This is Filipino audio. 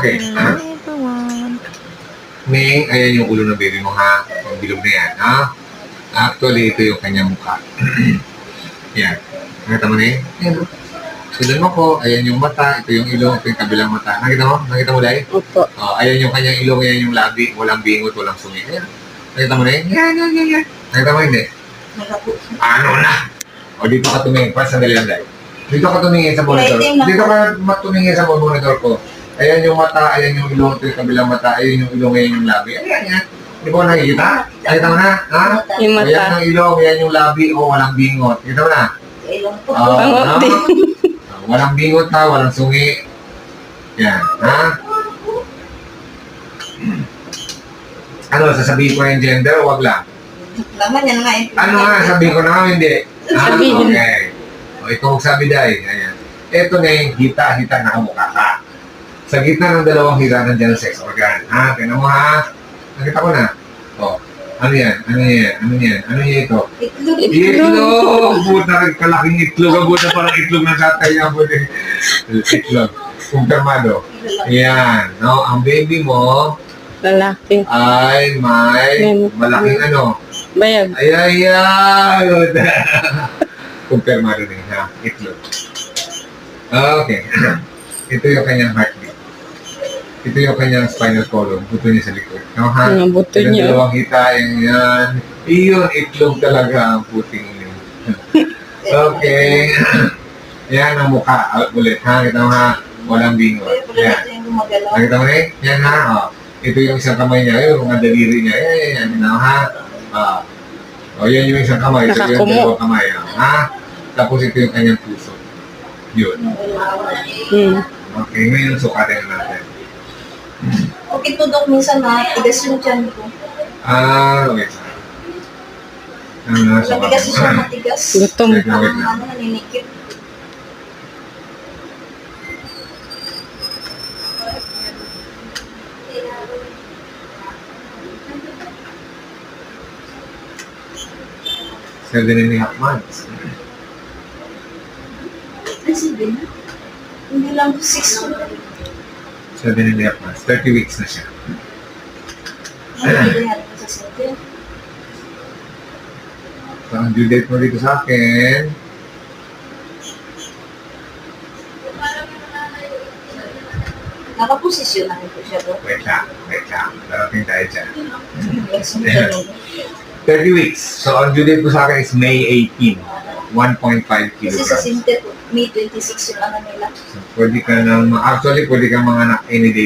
Okay. Hello, everyone. Ning, ayan yung ulo ng baby mo ha. Yung bilog na yan, ha? Actually, ito yung kanyang mukha. Yan. Nakita mo, Ning? Yan. Sundan mo ko, ayan yung mata, ito yung ilong, ito yung kabilang mata. Nakita mo? Nakita mo, Day? Opo. Ayan yung kanyang ilong, ayan yung labi, walang bingot, walang sumi. Ayan. Nakita mo, Ning? Yan. Nakita mo, hindi? Ano na? O, dito ka tumingin. Pa, sandali lang, Day. Dito ka tumingin sa monitor. Dito ka tumingin sa monitor ko. Ayan yung mata, ayan yung ilong, ito yung kabilang mata, ayan yung ilong, ayan yung labi. Ayan yan. Hindi mo nakikita? Nakita mo na? Ha? Yung mata. Ayan ang ilong, ayan yung labi, o walang bingot. Kita mo na? Bangot No? din. Walang bingot ha, walang sungi. Yan, ha? Ano, sasabihin ko yung gender o wag lang? Laman yan nga eh. Ano nga, sabihin ko na nga, hindi. Sabihin. Okay. O, ikaw magsabi dahil. Ayan. Ito na yung hita-hita na kamukha ka. Sa gitna ng dalawang hita, nandiyan ang sex organ. Ha? Tignan mo ha? Nakita ko na. O, ano yan? Ano yan? Ano yan? Ano yan ito? Itlog. Itlog! Buta, kalaking itlog. Ang buta parang itlog ng tatay niya. Itlog. Kumpirmado. Yan. No? Ang baby mo Lalaki. ay may malaking ano. Bayag. Ay. Kumpirmado din ha. Itlog. Okay. Ito yung kanyang heartbeat. Ito yung kanyang spinal column. Buto niya sa likod. No, ha? Ang buto Yung niya. dalawang hitayan yan. Iyon, itlog talaga ang puting yun. Okay. Yan ang mukha. Ulit, ha? Kita mo ha? Walang bingot. Yan. Ito yung gumagalaw. Nakita mo rin? Yan ha? Ito yung isang kamay niya. Yung mga daliri niya. Yan. Ha? Yan yung isang kamay. Ito yung Nakakumo. dalawang kamay. Ha? Tapos ito yung kanyang puso. Yun. Okay, ngayon sukatin na natin. Okay po, Dok, minsan na, tigas yung tiyan ko. Okay. Matigas siya, matigas. Gutom. Wait na. Ano, naninikip. Seven and a half months. Ay, sige na. Hindi lang 6 months. 7 and a half months. 30 weeks na siya. Ay, hindi ko sa sente. So, ang due date mo dito sa akin, Nakaposisyon namin po siya, Dok. wait lang. Darating tayo dyan. Yes, yung 30 weeks. So, ang due date ko sa akin is May 18. 1.5 Kasi sa kilograms. sente po, May 26 yung ano nila. So, pwede ka nang, actually, pwede kang manganak any day